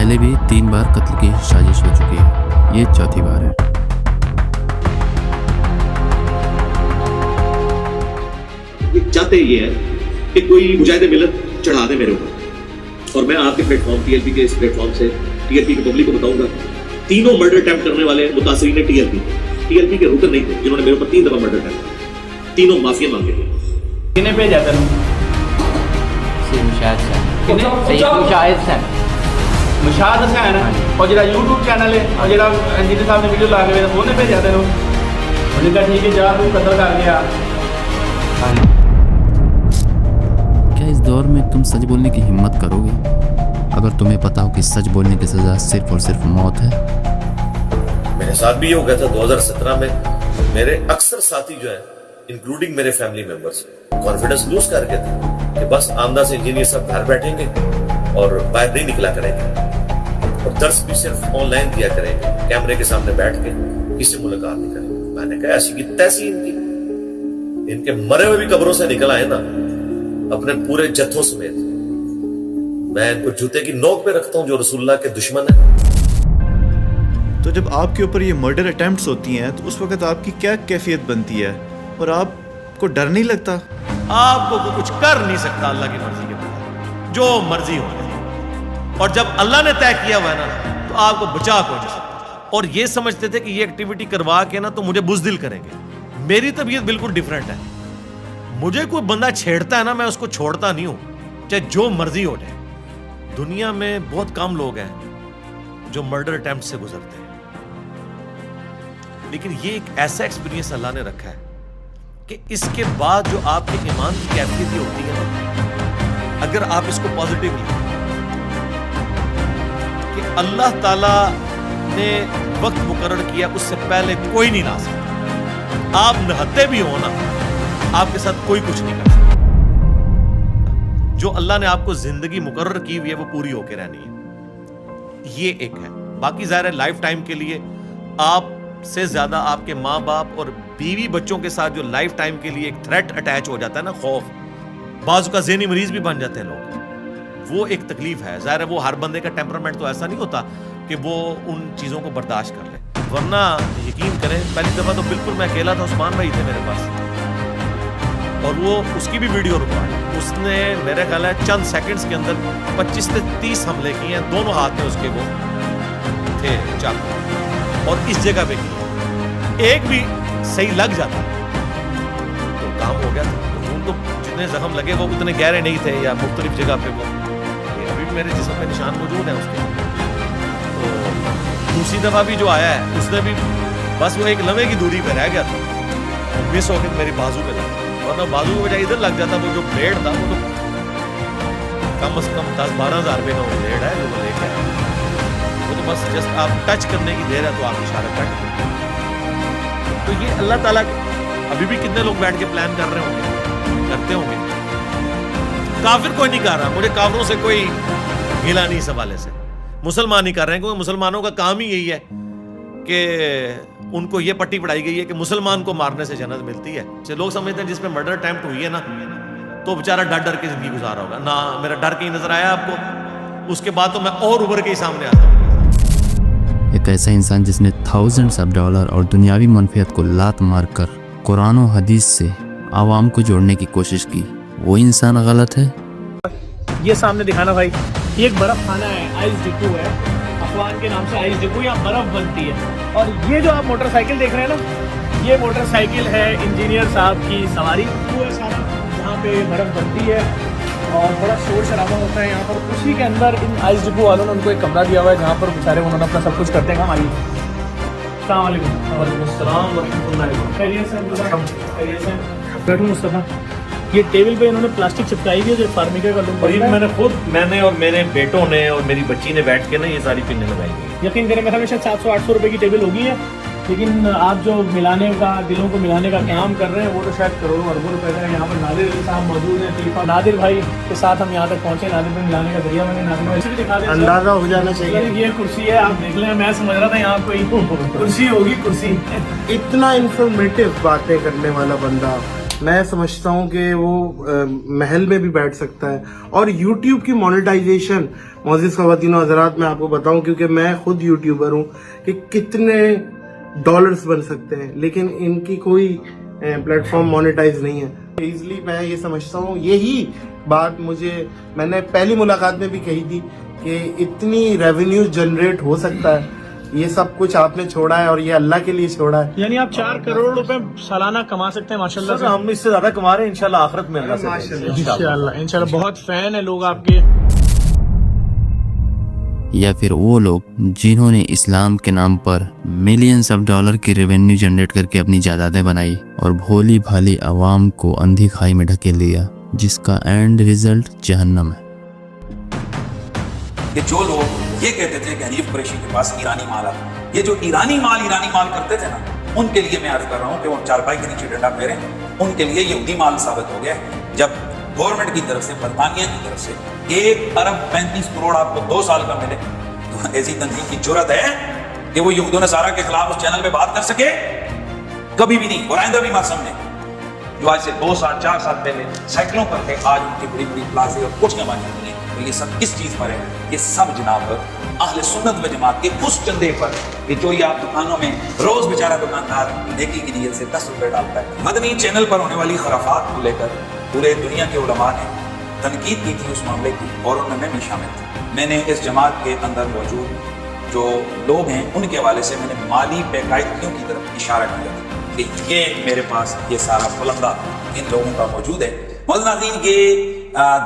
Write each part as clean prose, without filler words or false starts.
पहले भी 3 बार कत्ल की साजिश हो चुकी है, ये चौथी बार है। चाहते ये है कि कोई मुजाहिद मिलत चढ़ा दे मेरे ऊपर, और मैं आपके प्लेटफॉर्म टीएलपी के इस प्लेटफॉर्म से टीएलपी की पब्लिक को बताऊंगा, तीनों मर्डर अटेम्प्ट करने वाले मुतासिरीन टीएलपी के रुकन नहीं थे जिन्होंने मेरे ऊपर 3 दफा मर्डर अटेम्प्ट, तीनों माफिया मांगे थे। किन्हें भेजा था मुशाहिद हसैन और जरा यूट्यूब चैनल है और जरा इंजीनियर साहब ने वीडियो ला के मेरे फोन भेजा था उन्होंने कहा ठीक है जा तू कत्ल कर गया। क्या इस दौर में तुम सच बोलने की हिम्मत करोगे अगर तुम्हें पता हो कि सच बोलने की सजा सिर्फ और सिर्फ मौत है? मेरे साथ भी ये हो गया था 2017 में। मेरे अक्सर साथी जो है इंक्लूडिंग मेरे फैमिली मेंबर्स कॉन्फिडेंस लूज कर गए थे कि बस आमदा से इंजीनियर सब घर बैठेंगे और बाहर नहीं निकला करेंगे और दर्स भी सिर्फ ऑनलाइन दिया करेंगे, कैमरे के सामने बैठ के किसी मुलाकात नहीं करेंगे। मैंने कहा ऐसी की तैसी इनके मरे हुए भी कब्रों से निकल आए ना अपने पूरे जत्थों समेत, मैं इनको जूते की नोक पे रखता हूं जो रसूलुल्लाह के दुश्मन है। तो जब आपके ऊपर ये मर्डर अटेम्प्ट्स होती हैं तो उस वक्त आपकी क्या कैफियत बनती है और आपको डर नहीं लगता? आपको कुछ कर नहीं सकता अल्लाह की मर्जी के बगैर, जो मर्जी हो जाए, और जब अल्लाह ने तय किया हुआ है ना तो आपको बचा कौन जा सकता। और ये समझते थे कि ये एक्टिविटी करवा के ना तो मुझे बुज़दिल करेंगे। मेरी तबीयत बिल्कुल डिफरेंट है, मुझे कोई बंदा छेड़ता है ना मैं उसको छोड़ता नहीं हूं, चाहे जो मर्जी हो जाए। दुनिया में बहुत कम लोग हैं जो मर्डर अटेम्प्ट से गुजरते हैं, लेकिन ये एक ऐसा एक्सपीरियंस अल्लाह ने रखा है कि इसके बाद जो आपके ईमान की कैफियत होती है ना, अगर आप इसको पॉजिटिवली कि अल्लाह ताला ने वक्त मुकर्रर किया उससे पहले कोई नहीं ला सकता, आप नहते भी हो ना आपके साथ कोई कुछ नहीं कर सकता। जो अल्लाह ने आपको जिंदगी मुकर्रर की हुई है वो पूरी होकर रहनी है, ये एक है। बाकी ज़ाहिर है लाइफ टाइम के लिए आप से ज्यादा आपके माँ बाप और बीवी बच्चों के साथ जो लाइफ टाइम के लिए एक थ्रेट अटैच हो जाता है ना, खौफ, बाजू का ज़हनी मरीज भी बन जाते हैं लोग, वो एक तकलीफ है। ज़ाहिर है वो हर बंदे का टेम्परामेंट तो ऐसा नहीं होता कि वो उन चीज़ों को बर्दाश्त कर ले, वरना यकीन करें पहली दफ़ा तो बिल्कुल मैं अकेला था, उस्मान भाई थे मेरे पास और वो उसकी भी वीडियो रिकॉर्ड, उसने मेरे ख्याल है चंद सेकंड्स के अंदर 25 से 30 हमले किए हैं, दोनों हाथ में उसके वो थे चाकू, और इस जगह पे किया, एक भी सही लग जाता तो काम हो गया था। तो उनको जितने जख्म लगे वो उतने गहरे नहीं थे या मुख्तलिफ जगह पे वो, अभी भी मेरे जिस्म में निशान मौजूद है उसके। तो दूसरी दफ़ा भी जो आया है उसने भी बस वो एक लम्हे की दूरी पे रह गया था, मिस हो के मेरी बाजू पे लगा, वरना बाजू की बजाय इधर लग जाता। वो जो ब्लेड था वो तो कम से कम 10-12 हज़ार रुपये का वो ब्लेड है जो वो लेके आया, वो तो बस जस्ट आप टच करने की देर है तो आप इशारा कट। तो ये अल्लाह ताला अभी भी कितने लोग बैठ के प्लान कर रहे होंगे, करते होंगे। काफिर कोई नहीं कर रहा, मुझे काफिरों से कोई गिला नहीं इस हवाले से, मुसलमान नहीं कर रहे हैं, क्योंकि मुसलमानों का काम ही यही है कि उनको ये पट्टी पढ़ाई गई है कि मुसलमान को मारने से जन्नत मिलती है। लोग समझते हैं जिसमें मर्डर अटेम्प्ट हुई है ना तो बेचारा डर डर के जिंदगी गुजारा होगा ना, मेरा डर कहीं नजर आया आपको? उसके बाद तो मैं और उभर के ही सामने आता हूँ। एक ऐसा इंसान जिसने थाउजेंड्स ऑफ डॉलर और दुनियावी मनफियत को लात मारकर कुरान और हदीस से आवाम को जोड़ने की कोशिश की, वो इंसान गलत है? ये सामने दिखाना भाई, ये एक बर्फ खाना है, आइस डिपो है, अफवान के नाम से आइस डिपो, यहाँ बर्फ बनती है। और ये जो आप मोटरसाइकिल देख रहे हैं ना, ये मोटरसाइकिल है इंजीनियर साहब की सवारी, वो है सारा जहाँ पे बर्फ बनती है और बड़ा शोर शराबा होता है यहाँ पर। उसी के अंदर इन आइस डिपो वालों ने उनको एक कमरा दिया हुआ है जहाँ पर बेचारे उन्होंने अपना सब कुछ करते हैं। हम आइए, अस्सलाम वालेकुम। बैठो मुस्तफ़ा, ये टेबल पे इन्होंने प्लास्टिक चिपकाई हुई है जो फार्मिका का लुक है। मैंने और मेरे बेटों ने और मेरी बच्ची ने बैठ के ना ये सारी पिन्ने लगाई हुई। यकीन करें मेरे हमेशा 700-800 रुपए की टेबल होगी है, लेकिन आप जो मिलाने का, दिलों को मिलाने का काम कर रहे हैं वो तो शायद करोड़ों अरबों रुपए का है। यहाँ पर नादिर अली साहब मौजूद हैं, तीफा नादिर भाई के साथ हम यहाँ तक पहुँचे, नादिर में मिलाने का जरिया मैंने नादिर भाई से भी दिखा दिया, अंदाजा हो जाना चाहिए। ये कुर्सी है, आप देख लें, मैं समझ रहा था यहाँ कोई कुर्सी होगी, कुर्सी। इतना इंफॉर्मेटिव बातें करने वाला बंदा मैं समझता हूँ कि वो महल में भी बैठ सकता है। और यूट्यूब की मोनेटाइजेशन, मोअज़्ज़िज़ ख़वातीन व हज़रात, मैं आपको बताऊं क्योंकि मैं खुद यूट्यूबर हूँ, कि कितने डॉलर्स बन सकते हैं, लेकिन इनकी कोई प्लेटफॉर्म मोनेटाइज नहीं है। इजली मैं ये समझता हूँ, यही बात मैंने पहली मुलाकात में भी कही थी कि इतनी रेवेन्यू जनरेट हो सकता है, ये सब कुछ आपने छोड़ा है और ये अल्लाह के लिए छोड़ा है। यानी आप 4 करोड़ रुपए सालाना कमा सकते हैं माशाल्लाह से। हम इससे ज्यादा कमा रहे हैं इंशाल्लाह आखिरत में। इंशाल्लाह बहुत फैन है लोग आपके। या फिर वो लोग जिन्होंने इस्लाम के नाम पर मिलियंस ऑफ डॉलर की रेवेन्यू जनरेट करके अपनी जायदादें बनाई और भोली भाली आवाम को अंधी खाई में ढकेल लिया, जिसका एंड रिजल्ट जहन्नम है। कि जो लोग ये कहते थे कि हनीफ कुरैशी के पास ईरानी माल है, ये जो ईरानी माल करते थे ना, उनके लिए मैं अर्ज कर रहा हूँ कि वो चारपाई के नीचे डंडा फेरे, उनके लिए यहूदी माल साबित हो गया। जब गवर्नमेंट की तरफ से, बरतानिया की तरफ से 1 अरब 35 करोड़ आपको 2 साल का मिले, तो ऐसी तंजीम की जुर्रत है कि वो यहूद नसारा के खिलाफ उस चैनल पे बात कर सके? कभी भी नहीं, और आइंदा भी मत समझे। जो आज से 2 साल 4 साल पहले साइकिलों पर थे, आज उनकी बड़ी बड़ी प्लाजे और कुछ न बनी हुई है। तो ये सब किस चीज पर है? ये सब जनाब अहले सुन्नत व जमात के उस चंदे पर कि जो ये आप दुकानों में रोज बेचारा दुकानदार नेकी की नीयत से 10 रुपए डालता है। मदनी चैनल पर होने वाली खराफात को लेकर पूरे दुनिया के उलमा ने तनकीद की थी उस मामले की, और उनमें मैं भी शामिल था। मैंने इस जमात के अंदर मौजूद जो लोग हैं उनके हवाले से मैंने माली बेकायदगियों की तरफ इशारा किया था कि ये मेरे पास ये सारा फलंदा इन लोगों का मौजूद है। नाज़रीन, ये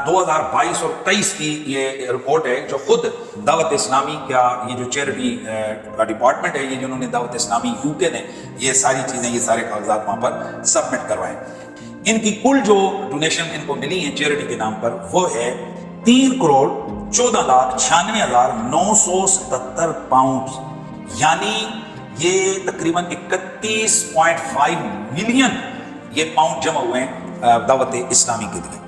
2022 और 23 की ये रिपोर्ट है जो खुद दावत इस्लामी का ये जो चैरिटी का डिपार्टमेंट है, ये जिन्होंने दावत इस्लामी यूके ने ये सारी चीज़ें, ये सारे कागजात वहाँ पर सबमिट करवाए। इनकी कुल जो डोनेशन इनको मिली है चैरिटी के नाम पर, वो है 3,14,96,977 पाउंड, यानी ये तकरीबन 31.5 मिलियन ये पाउंड जमा हुए हैं दावत इस्लामी के लिए।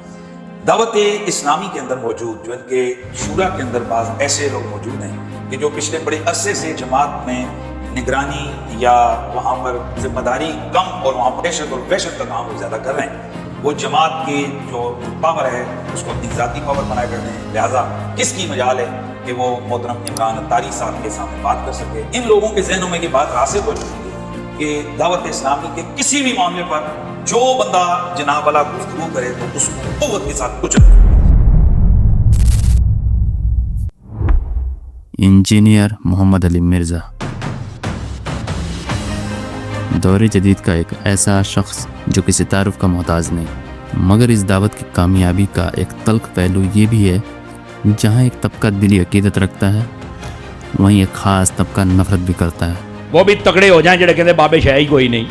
दावत इस्लामी के अंदर मौजूद जो इनके शूरा के अंदर बाज ऐसे लोग मौजूद हैं कि जो पिछले बड़े अरसे से जमात में निगरानी या वहाँ पर जिम्मेदारी कम और वहाँ पर दहशत और वहशत का काम ज़्यादा कर रहे हैं। वो जमात की जो पावर है उसको अपनी ज़ाती पावर बनाए कर रहे हैं। लिहाजा किसकी मजाल है कि वो मोहतरम इमरान अत्तारी साहब के सामने बात कर सके। इन लोगों के जहनों में ये बात रासिख हो चुकी है कि दावत इस्लामी के किसी भी मामले पर जो बंदा जनाब वाला गुफ्तगू करे तो उसको कुव्वत के साथ कुछ। इंजीनियर मोहम्मद अली मिर्ज़ा दौर जदीद का एक ऐसा शख्स जो किसी तारुफ का मोहताज नहीं, मगर इस दावत की कामयाबी का एक तल्ख पहलू ये भी है, जहाँ एक तबका दिली अकीदत रखता है वहीं एक ख़ास तबका नफरत भी करता है। वो भी तगड़े हो जाएं जेड़े कहते बाबे है ही कोई नहीं।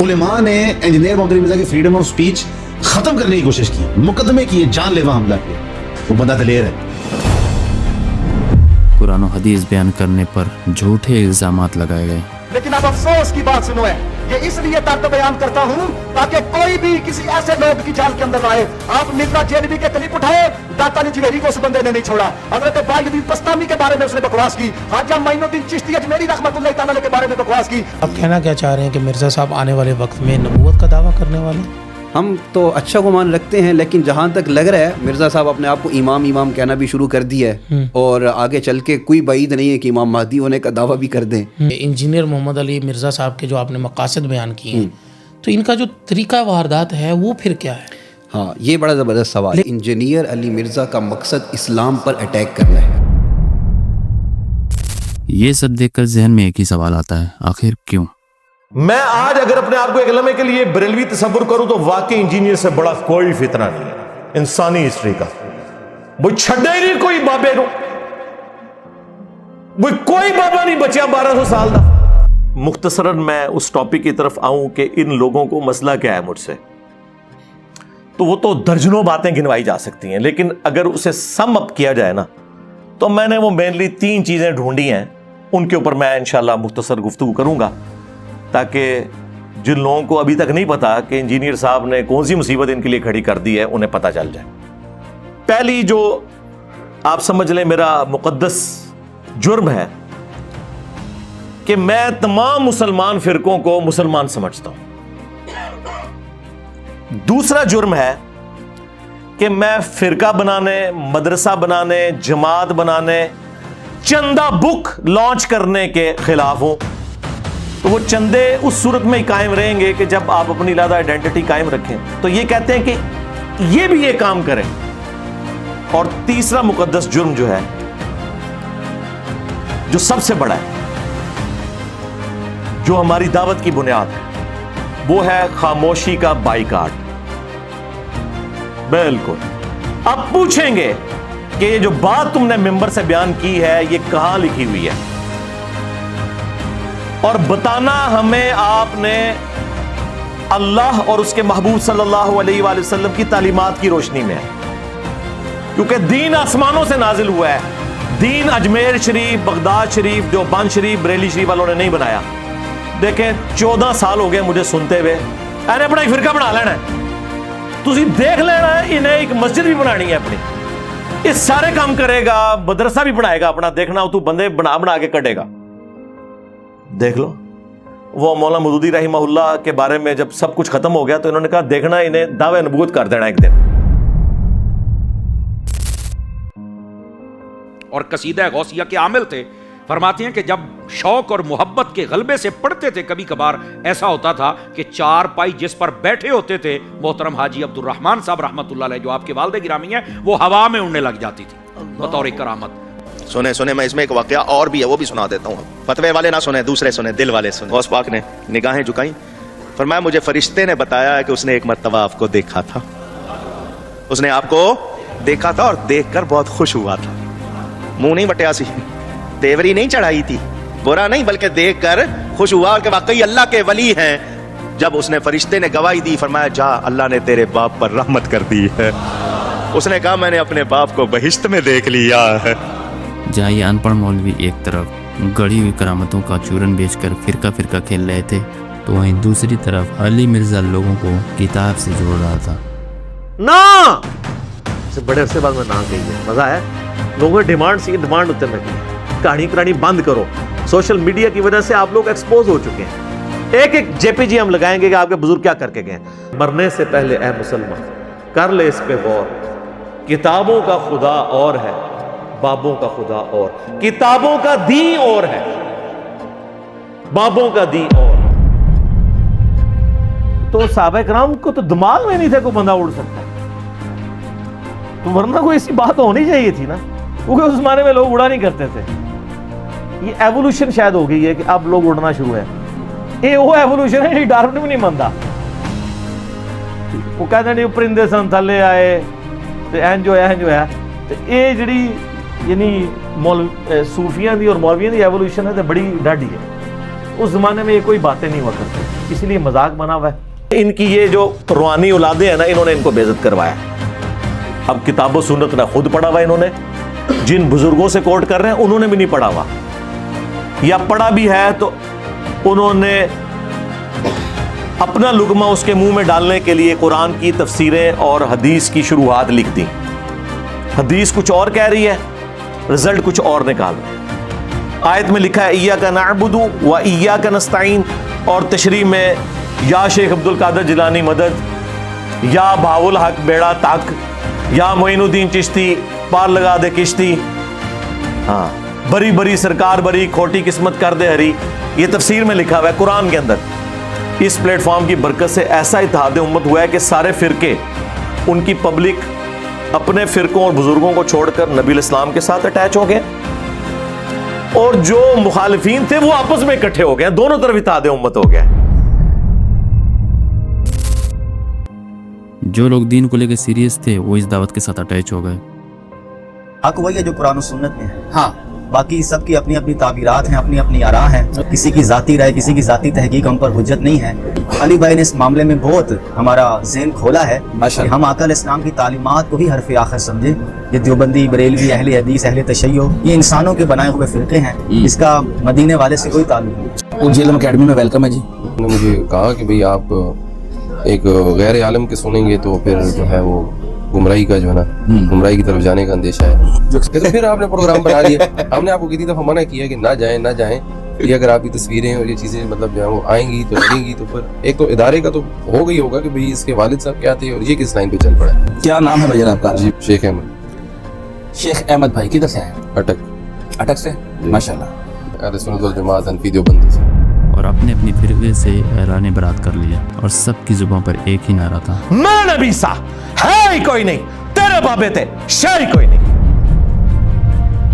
उलेमा ने इंजीनियर मोहम्मद अली मिर्ज़ा की फ्रीडम ऑफ स्पीच खत्म करने की कोशिश की, मुकदमे किए, जानलेवा हमला किया। वो बंदा दलेर है। कुरान और हदीस बयान करने पर झूठे इल्जामात लगाए गए। लेकिन अब अफसोस की बात सुनो है, ये इसलिए तर्क बयान करता हूँ ताकि कोई भी किसी ऐसे लोग की जाल के अंदर आए। आप मिर्जा जेलवी के क्लिप उठाए, दाता ने जिगरी को उस बंदे ने नहीं छोड़ा। हजरत बायजुद्दीन बस्तामी के बारे में उसने बकवास की, ख्वाजा मोइनुद्दीन चिश्ती अजमेरी रहमतुल्लाह तआला के बारे में बकवास की। अब कहना क्या चाह रहे हैं कि मिर्जा साहब आने वाले वक्त में नबूवत का दावा करने वाले? हम तो अच्छा गुमान रखते हैं, लेकिन जहाँ तक लग रहा है मिर्ज़ा साहब अपने आप को इमाम कहना भी शुरू कर दिया है, और आगे चल के कोई बाइद नहीं है कि इमाम महदी होने का दावा भी कर दें। इंजीनियर मोहम्मद अली मिर्ज़ा साहब के जो आपने मकासद बयान किए हैं, तो इनका जो तरीका वारदात है वो फिर क्या है? हाँ, ये बड़ा ज़बरदस्त सवाल है। इंजीनियर अली मिर्ज़ा का मकसद इस्लाम पर अटैक करना है। ये सब देखकर जहन में एक ही सवाल आता है, आखिर क्यों? मैं आज अगर अपने आप को एक लम्हे के लिए बरेलवी तसव्वुर करूं तो वाकई इंजीनियर से बड़ा कोई फितना नहीं है इंसानी हिस्ट्री का। वो छड़े ही नहीं कोई बाबे को, वो कोई बाबा नहीं बचा 1200 साल का। मुख्तसरन मैं उस टॉपिक की तरफ आऊं कि इन लोगों को मसला क्या है मुझसे, तो वो तो दर्जनों बातें गिनवाई जा सकती हैं, लेकिन अगर उसे सम अप किया जाए ना, तो मैंने वो मेनली 3 चीजें ढूंढी हैं, उनके ऊपर मैं इंशाल्लाह मुख्तसर गुफ्तगू करूंगा, ताकि जिन लोगों को अभी तक नहीं पता कि इंजीनियर साहब ने कौन सी मुसीबत इनके लिए खड़ी कर दी है, उन्हें पता चल जाए। पहली जो आप समझ लें मेरा मुकद्दस जुर्म है कि मैं तमाम मुसलमान फिरकों को मुसलमान समझता हूं। दूसरा जुर्म है कि मैं फिरका बनाने, मदरसा बनाने, जमात बनाने, चंदा बुक लॉन्च करने के खिलाफ हूं। तो वो चंदे उस सूरत में ही कायम रहेंगे कि जब आप अपनी लादा आइडेंटिटी कायम रखें। तो ये कहते हैं कि ये भी ये काम करें। और तीसरा मुकद्दस जुर्म जो है, जो सबसे बड़ा है, जो हमारी दावत की बुनियाद है, वो है खामोशी का बाइकाट। बिल्कुल। अब पूछेंगे कि ये जो बात तुमने मिंबर से बयान की है, ये कहां लिखी हुई है, और बताना हमें आपने अल्लाह और उसके महबूब सल्लल्लाहु अलैहि वसल्लम की तालीमात की रोशनी में है। क्योंकि दीन आसमानों से नाजिल हुआ है। दीन अजमेर शरीफ, बगदाद शरीफ, देवबंद शरीफ, बरेली शरीफ वालों ने नहीं बनाया। देखें 14 साल हो गए मुझे सुनते हुए, मैंने अपना एक फिरका बना लेना है, तुसी देख लेना है, इन्हें एक मस्जिद भी बनानी है अपनी, ये सारे काम करेगा, मदरसा भी बनाएगा अपना, देखना हो तू बंदे बना बना के कटेगा। देख लो, वो मौलाना मौदूदी रहमहुल्लाह के बारे में जब सब कुछ खत्म हो गया तो इन्होंने कहा देखना इन्हें दावे नबूवत कर देना एक दिन। और कसीदा गौसिया के आमिल थे, फरमाते हैं कि जब शौक और मोहब्बत के गलबे से पढ़ते थे, कभी कभार ऐसा होता था कि चार पाई जिस पर बैठे होते थे मोहतरम हाजी अब्दुल रहमान साहब रहमतुल्लाह अलैह, जो आपके वालिद गिरामी हैं, वो हवा में उड़ने लग जाती थी बतौर करामत। सुने सुने, मैं इसमें एक वाकया और भी है, वो भी सुना देता हूँ। फतवे वाले ना सुने, दूसरे सुने, दिल वाले सुने। गौस पाक ने निगाहें झुकाई, फरमाया मुझे फरिश्ते ने बताया कि उसने एक मर्तबा आपको देखा था, उसने आपको देखा था और देखकर बहुत खुश हुआ था। मुंह नहीं बटिया सी, तेवरी नहीं चढ़ाई थी, बुरा नहीं, बल्कि देखकर खुश हुआ कि वाकई अल्लाह के वली हैं। जब उसने फरिश्ते ने गवाही दी, फरमाया जा अल्लाह ने तेरे बाप पर रहमत कर दी है। उसने कहा मैंने अपने बाप को बहिश्त में देख लिया है। जहाँ ये अनपढ़ मौलवी एक तरफ गढ़ी हुई करामतों का चूरन बेचकर फिरका फिरका खेल रहे थे, तो वहीं दूसरी तरफ अली मिर्जा लोगों को किताब से जोड़ रहा था। ना से बड़े अरसे बाद में ना कही है, मजा है। लोगों की डिमांड सी डिमांड उतरने की, कहानी करानी बंद करो। सोशल मीडिया की वजह से आप लोग एक्सपोज हो चुके हैं। एक एक जेपीजी हम लगाएंगे कि आपके बुजुर्ग क्या करके गए। मरने से पहले ए मुसलमान कर ले इस पे गौर, किताबों का खुदा और है, बाबों का खुदा और। किताबों का दी और है, बाबों का दी और। तो साहबा किराम को तो दिमाग में नहीं था कोई बंदा उड़ सकता, तो वरना कोई ऐसी बात होनी चाहिए थी ना, क्योंकि उस जमाने में लोग उड़ा नहीं करते थे। ये एवोल्यूशन शायद हो गई है कि अब लोग उड़ना शुरू है। ये वो एवोल्यूशन है डार्विन भी नहीं मानता। वो कहते हैं परिंदे सन थले आए तो एंज होया। तो ये जी यानी सूफियां दी और मौलवियों की एवोल्यूशन है तो बड़ी डाढ़ी है। उस जमाने में ये कोई बातें नहीं हुआ करती, इसलिए मजाक बना हुआ है। इनकी ये जो रूहानी औलादे हैं ना, इन्होंने इनको बेइज्जत करवाया। अब किताबो सुन्नत ना खुद पढ़ा हुआ इन्होंने, जिन बुजुर्गों से कोट कर रहे हैं उन्होंने भी नहीं पढ़ा हुआ, या पढ़ा भी है तो उन्होंने अपना लुकमा उसके मुंह में डालने के लिए कुरान की तफसीरें और हदीस की शुरुआत लिख दी। हदीस कुछ और कह रही है, रिजल्ट कुछ और निकाल रहे हैं। आयत में लिखा है इय्याका नअबुदु व इय्याका नस्तईन, और तशरीह में या शेख अब्दुल कादिर जिलानी मदद, या भावुल हक बेड़ा तक, या मोइनुद्दीन चिश्ती पार लगा दे किश्ती, हाँ बरी बरी सरकार बरी खोटी किस्मत कर दे हरी। ये तफसीर में लिखा हुआ है कुरान के अंदर। इस प्लेटफॉर्म की बरकत से ऐसा इत्तेहाद उम्मत हुआ है कि सारे फिरके, उनकी पब्लिक अपने फिरकों और बुजुर्गों को छोड़कर नबी इस्लाम के साथ अटैच हो गए, और जो मुखालिफीन थे वो आपस में इकट्ठे हो गए। दोनों तरफ इत्तेहाद उम्मत हो गया। जो लोग दीन को लेकर सीरियस थे वो इस दावत के साथ अटैच हो गए। हक वही है जो कुरान और सुन्नत में है। हाँ, बाकी सबकी अपनी अपनी ताबीरात हैं, अपनी अपनी आरा हैं, किसी की जाती राय, किसी की जाती तहकीक हम पर हुज्जत नहीं है। अली भाई ने इस मामले में बहुत हमारा ज़हन खोला है कि हम आका इस्लाम की तालीमात को ही हरफ आखिर समझे। ये देवबंदी, बरेलवी, अहले हदीस, अहले तशय्यो, ये इंसानों के बनाए हुए फिरके हैं, इसका मदीने वाले से कोई ताल्लुक नहीं। उज्जैन अकेडमी में वेलकम है जी। उन्होंने मुझे कहा कि भाई आप एक गैर आलम के सुनेंगे तो फिर जो है वो गुमराही का जो है ना, गुमराही की तरफ जाने का अंदेशा है। तो फिर आपने प्रोग्राम बना लिया। हमने आपको कितनी दफा मना किया कि ना जाएं, یہ اگر آپ کی تصویریں اور یہ چیزیں مطلب جو ہے وہ آئیں گی تو لگیں گی تو پھر ایک تو ادارے کا تو ہو گئی ہوگا کہ بھئی اس کے والد صاحب کیا تھے اور یہ کس لائن پہ چل پڑا ہے. کیا نام ہے بھائی آپ کا؟ جی شیخ احمد. شیخ احمد بھائی کدھر سے ہیں؟ اٹک سے ماشاء اللہ. اہل سنت والجماعت حنفی دیوبند سے. اور اپنے اپنی فرقے سے اعلان برات کر لیا اور سب کی زبان پر ایک ہی نعرہ تھا, میں نبی سا ہے ہی کوئی نہیں, تیرے بابے تھے شے ہی کوئی نہیں.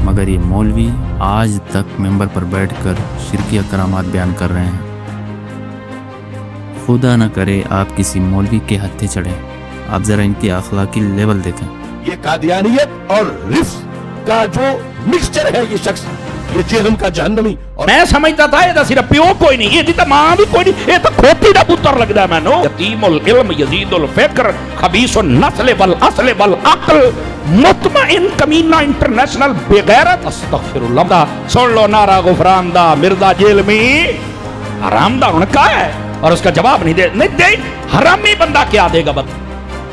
مگر یہ مولوی آج تک ممبر پر بیٹھ کر شرکیہ کرامات بیان کر رہے ہیں. خدا نہ کرے آپ کسی مولوی کے ہتھے چڑھیں. آپ ذرا ان کی اخلاقی لیول دیکھیں. یہ قادیانیت اور رفض کا جو مکسچر ہے یہ شخص, یہ جہنم کا جہنمی. میں سمجھتا تھا یہ صرف پیو کوئی نہیں, یہ تو ماں بھی کوئی نہیں, یہ تو کھوتی دا پتر لگدا ہے مینوں. یتیم العلم یزید الفکر خبیث النسل والاصل والعقل مطمئن کمینہ انٹرنیشنل بغیرت. استغفر اللہ. سن لو نعرہ غفران دا مرزا جیل میں حرام دا ان کا ہے اور اس کا جواب نہیں دے حرامی بندہ کیا دے گا.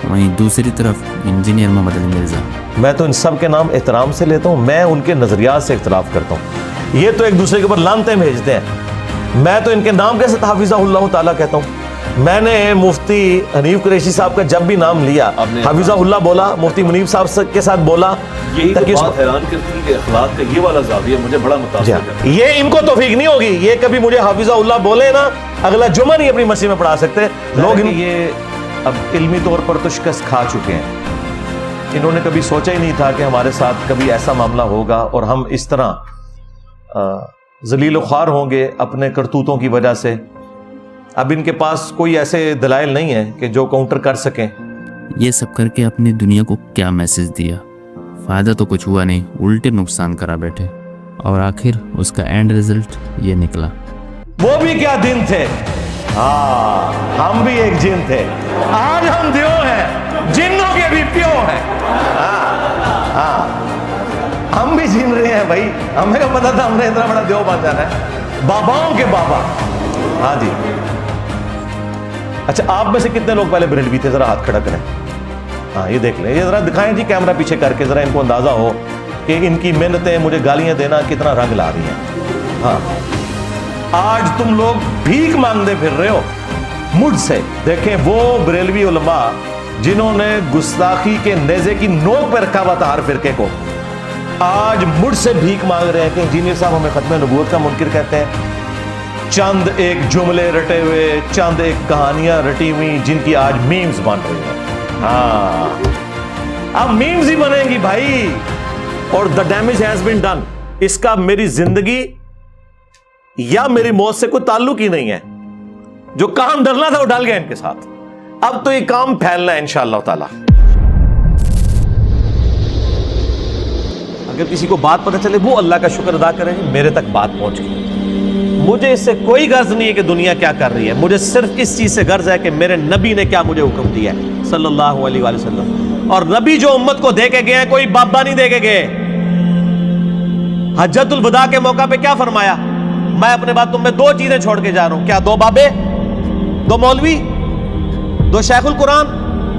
وہیں دوسری طرف انجینئر محمد علی مرزا. میں تو ان سب کے نام احترام سے لیتا ہوں, میں ان کے نظریات سے اختلاف کرتا ہوں. یہ تو ایک دوسرے کے اوپر لانتیں بھیجتے ہیں, میں تو ان کے نام کے ساتھ حافظہ اللہ تعالیٰ کہتا ہوں. میں نے مفتی حنیف قریشی صاحب کا جب بھی نام لیا حافظہ اللہ بولا, مفتی منیب صاحب کے ساتھ بولا. یہی تو بات حیران کرتی ہے کہ اخلاق کا یہ والا زاویہ مجھے بڑا متاثر کرتا ہے. یہ ان کو توفیق نہیں ہوگی, یہ کبھی مجھے حافظہ اللہ بولے نا اگلا جمعہ نہیں اپنی مسجد میں پڑھا سکتے لوگ. یہ اب علمی طور پر تو شکست کھا چکے ہیں. انہوں نے کبھی سوچا ہی نہیں تھا کہ ہمارے ساتھ کبھی ایسا معاملہ ہوگا اور ہم اس طرح ذلیل و خوار ہوں گے اپنے کرتوتوں کی وجہ سے. اب ان کے پاس کوئی ایسے دلائل نہیں ہیں کہ جو کاؤنٹر کر سکیں. یہ سب کر کے اپنی دنیا کو کیا میسج دیا؟ فائدہ تو کچھ ہوا نہیں, الٹے نقصان کرا بیٹھے. اور آخر اس کا اینڈ رزلٹ یہ نکلا. وہ بھی کیا دن تھے, ہاں ہم بھی ایک جن تھے. آج ہم دیو ہیں, جنوں کے بھی پیو ہیں. ہم بھی جن رہے ہیں بھائی, ہمیں کو پتا تھا ہم نے اتنا بڑا دیو بن جانا ہے. باباؤں کے بابا. ہاں جی. اچھا آپ میں سے کتنے لوگ پہلے بریلوی تھے, ذرا ہاتھ کھڑا کریں. ہاں یہ دیکھ لیں, یہ ذرا دکھائیں جی کیمرہ پیچھے کر کے, ذرا ان کو اندازہ ہو کہ ان کی محنتیں مجھے گالیاں دینا کتنا رنگ لا رہی ہیں. ہاں آج تم لوگ بھیک مانگتے پھر رہے ہو مجھ سے. دیکھیں وہ بریلوی علماء جنہوں نے گستاخی کے نیزے کی نوک پہ رکھا ہوا تھا ہر فرقے کو, آج مجھ سے بھیک مانگ رہے ہیں کہ انجینئر صاحب ہمیں ختم نبوت کا منکر کہتے ہیں. چند ایک جملے رٹے ہوئے, چند ایک کہانیاں رٹی ہوئی جن کی آج میمز بن رہی ہیں. ہاں اب میمز ہی بنیں گی بھائی. اور the damage has been done. اس کا میری زندگی یا میری موت سے کوئی تعلق ہی نہیں ہے. جو کام ڈرنا تھا وہ ڈل گیا ان کے ساتھ. اب تو یہ کام پھیلنا ہے انشاءاللہ تعالی. اگر کسی کو بات پتہ چلے وہ اللہ کا شکر ادا کرے, میرے تک بات پہنچ گئی. مجھے اس سے کوئی غرض نہیں ہے کہ دنیا کیا کر رہی ہے, مجھے صرف اس چیز سے غرض ہے کہ میرے نبی نے کیا مجھے حکم دیا ہے صلی اللہ علیہ وآلہ وسلم. اور نبی جو امت کو دے کے گئے ہیں کوئی بابا نہیں دے کے گئے. حجۃ الوداع کے موقع پہ کیا فرمایا, میں اپنے بعد تم میں دو چیزیں چھوڑ کے جا رہا ہوں. کیا؟ دو بابے, دو مولوی, دو شیخ القرآن,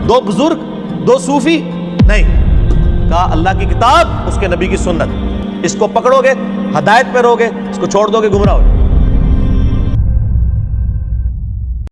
دو بزرگ, دو صوفی نہیں. کہا اللہ کی کتاب, اس کے نبی کی سنت. اس کو پکڑو گے ہدایت پہ رہو گے, اس کو چھوڑ دو گے گمراہ ہو.